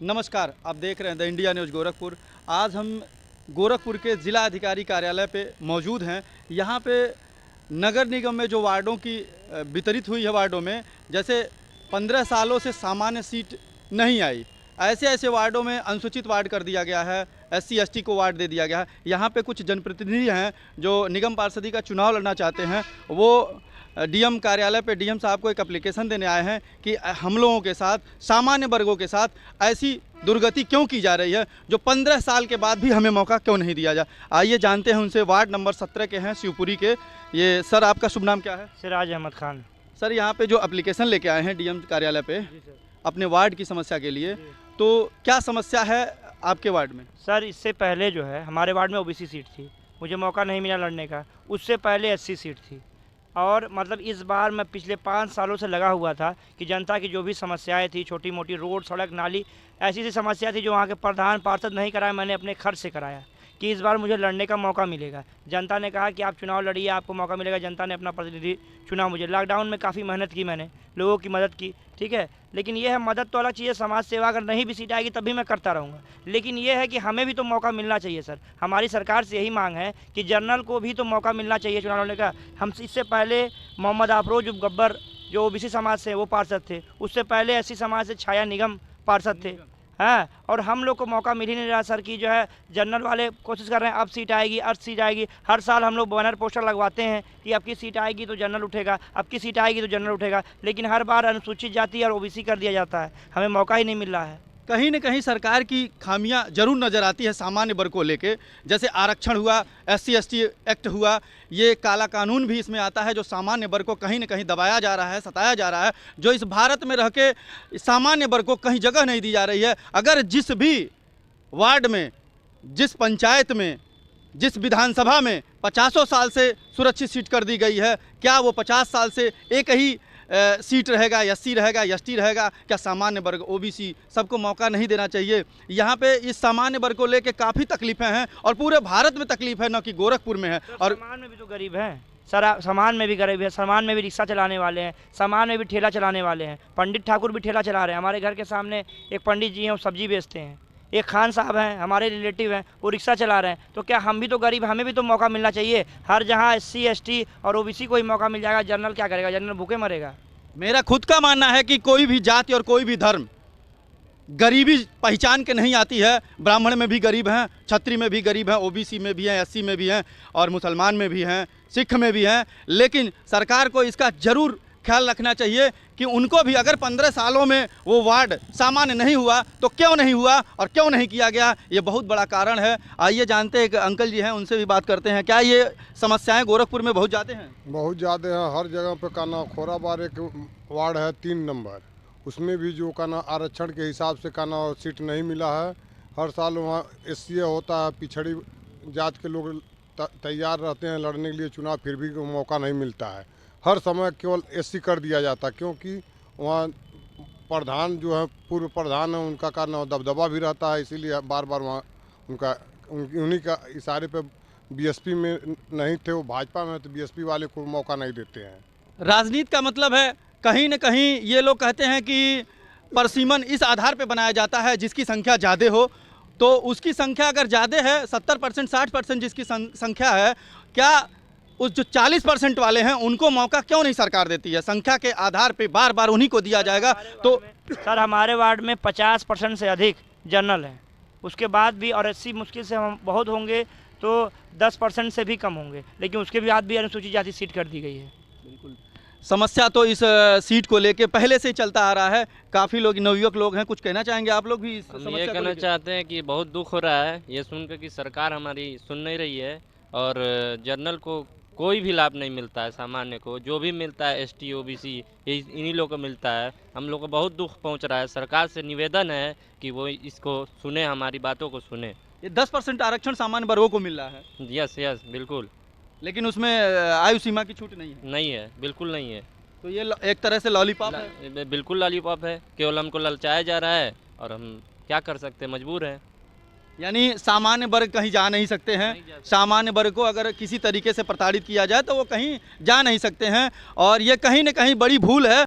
नमस्कार, आप देख रहे हैं द इंडिया न्यूज़ गोरखपुर। आज हम गोरखपुर के ज़िला अधिकारी कार्यालय पे मौजूद हैं। यहाँ पे नगर निगम में जो वार्डों की वितरित हुई है वार्डों में, जैसे 15 सालों से सामान्य सीट नहीं आई, ऐसे ऐसे वार्डों में अनुसूचित वार्ड कर दिया गया है, SC ST को वार्ड दे दिया गया है। यहाँ पे कुछ जनप्रतिनिधि हैं जो निगम पार्षदी का चुनाव लड़ना चाहते हैं। वो DM कार्यालय पे DM साहब को एक एप्लीकेशन देने आए हैं कि हम लोगों के साथ, सामान्य वर्गों के साथ ऐसी दुर्गति क्यों की जा रही है, जो 15 साल के बाद भी हमें मौका क्यों नहीं दिया जा। आइए जानते हैं उनसे। वार्ड नंबर 17 के हैं, शिवपुरी के। ये सर, आपका शुभ नाम क्या है? सिराज अहमद खान। सर, यहाँ पे जो एप्लीकेशन लेके आए हैं DM कार्यालय पे अपने वार्ड की समस्या के लिए, तो क्या समस्या है आपके वार्ड में? सर, इससे पहले जो है हमारे वार्ड में OBC सीट थी, मुझे मौका नहीं मिला लड़ने का। उससे पहले SC सीट थी। और मतलब इस बार मैं पिछले 5 सालों से लगा हुआ था कि जनता की जो भी समस्याएं थी, छोटी मोटी रोड, सड़क, नाली, ऐसी सी समस्या थी जो वहाँ के प्रधान पार्षद नहीं कराया, मैंने अपने खर्च से कराया कि इस बार मुझे लड़ने का मौका मिलेगा। जनता ने कहा कि आप चुनाव लड़िए, आपको मौका मिलेगा। जनता ने अपना प्रतिनिधि चुना मुझे। लॉकडाउन में काफ़ी मेहनत की मैंने, लोगों की मदद की, ठीक है। लेकिन ये है, मदद तो अलग चीज़ है, समाज सेवा अगर नहीं भी सीट आएगी तब भी मैं करता रहूँगा। लेकिन ये है कि हमें भी तो मौका मिलना चाहिए सर। हमारी सरकार से यही मांग है कि जनरल को भी तो मौका मिलना चाहिए चुनाव लड़ने का। हम इससे पहले मोहम्मद अफरोज गब्बर जो OBC समाज से वो पार्षद थे, उससे पहले SC समाज से छाया निगम पार्षद थे, हाँ। और हम लोग को मौका मिल ही नहीं रहा सर। कि जो है जनरल वाले कोशिश कर रहे हैं, अब सीट आएगी, अब सीट आएगी। हर साल हम लोग बैनर पोस्टर लगवाते हैं कि अब की सीट आएगी तो जनरल उठेगा, अब की सीट आएगी तो जनरल उठेगा। लेकिन हर बार अनुसूचित जाति और OBC कर दिया जाता है, हमें मौका ही नहीं मिल रहा है। कहीं न कहीं सरकार की खामियां जरूर नज़र आती है सामान्य वर्ग को लेके। जैसे आरक्षण हुआ, SC ST एक्ट हुआ, ये काला कानून भी इसमें आता है जो सामान्य वर्ग को कहीं न कहीं दबाया जा रहा है, सताया जा रहा है, जो इस भारत में रह के सामान्य वर्ग को कहीं जगह नहीं दी जा रही है। अगर जिस भी वार्ड में, जिस पंचायत में, जिस विधानसभा में 50 साल से सुरक्षित सीट कर दी गई है, क्या वो 50 साल से एक ही सीट रहेगा, SC रहेगा, ST रहेगा? क्या सामान्य वर्ग, OBC सबको मौका नहीं देना चाहिए? यहाँ पे इस सामान्य वर्ग को लेके काफ़ी तकलीफ़ें हैं और पूरे भारत में तकलीफ है, न कि गोरखपुर में है। और सामान में भी तो गरीब हैं सर, सामान में भी गरीब है। सामान में भी रिक्शा चलाने वाले हैं, सामान में भी ठेला चलाने वाले हैं। पंडित ठाकुर भी ठेला चला रहे हैं। हमारे घर के सामने एक पंडित जी हैं, वो सब्जी बेचते हैं। एक खान साहब हैं, हमारे रिलेटिव हैं, वो रिक्शा चला रहे हैं। तो क्या हम भी तो गरीब, हमें भी तो मौका मिलना चाहिए। हर जहाँ SC ST और OBC को ही मौका मिल जाएगा, जनरल क्या करेगा? जनरल भूखे मरेगा। मेरा खुद का मानना है कि कोई भी जाति और कोई भी धर्म गरीबी पहचान के नहीं आती है। ब्राह्मण में भी गरीब हैं, क्षत्रिय में भी गरीब हैं, OBC में भी हैं, SC में भी हैं, और मुसलमान में भी हैं, सिख में भी हैं। लेकिन सरकार को इसका ज़रूर ख्याल रखना चाहिए कि उनको भी, अगर 15 सालों में वो वार्ड सामान्य नहीं हुआ तो क्यों नहीं हुआ और क्यों नहीं किया गया, ये बहुत बड़ा कारण है। आइए जानते हैं, एक अंकल जी हैं, उनसे भी बात करते हैं। क्या ये समस्याएं गोरखपुर में बहुत ज़्यादा हैं? बहुत ज़्यादा है। हर जगह पे का ना खोराबार एक वार्ड है 3 नंबर, उसमें भी जो का ना आरक्षण के हिसाब से का ना सीट नहीं मिला है। हर साल वहाँ SC होता है, पिछड़ी जात के लोग तैयार रहते हैं लड़ने के लिए चुनाव, फिर भी मौका नहीं मिलता है। हर समय केवल SC कर दिया जाता है, क्योंकि वहाँ प्रधान जो है, पूर्व प्रधान है, उनका का ना दबदबा भी रहता है, इसीलिए बार बार वहाँ उन्हीं का इशारे पे BSP में नहीं थे, वो भाजपा में, तो BSP वाले को मौका नहीं देते हैं। राजनीति का मतलब है, कहीं न कहीं ये लोग कहते हैं कि परसीमन इस आधार पे बनाया जाता है, जिसकी संख्या ज़्यादा हो, तो उसकी संख्या अगर ज़्यादा है, 70% 60% जिसकी संख्या है, क्या उस जो 40% वाले हैं उनको मौका क्यों नहीं सरकार देती है? संख्या के आधार पे बार बार उन्हीं को दिया जाएगा। तो सर, हमारे वार्ड में 50% से अधिक जनरल हैं। उसके बाद भी, और SC मुश्किल से हम बहुत होंगे तो 10% से भी कम होंगे, लेकिन उसके बाद भी अनुसूचित जाति सीट कर दी गई है। बिल्कुल, समस्या तो इस सीट को लेके पहले से ही चलता आ रहा है। काफ़ी लोग, नवयुवक लोग हैं, कुछ कहना चाहेंगे आप लोग भी इस हम समस्या ये को कहना लेके? चाहते हैं कि बहुत दुख हो रहा है ये सुनकर कि सरकार हमारी सुन नहीं रही है और जनरल को कोई भी लाभ नहीं मिलता है। सामान्य को जो भी मिलता है ST OBC ये इन्हीं लोगों को मिलता है। हम लोग को बहुत दुख पहुंच रहा है। सरकार से निवेदन है कि वो इसको सुने, हमारी बातों को सुने। ये 10% आरक्षण सामान्य वर्गों को मिल रहा है, यस बिल्कुल। लेकिन उसमें आयु सीमा की छूट नहीं है। नहीं है, बिल्कुल नहीं है। तो ये एक तरह से लॉलीपॉप है। बिल्कुल लॉलीपॉप है, केवल हमको ललचाया जा रहा है और हम क्या कर सकते हैं, मजबूर हैं। यानी सामान्य वर्ग कहीं जा नहीं सकते हैं। सामान्य वर्ग को अगर किसी तरीके से प्रताड़ित किया जाए तो वो कहीं जा नहीं सकते हैं, और ये कहीं न कहीं बड़ी भूल है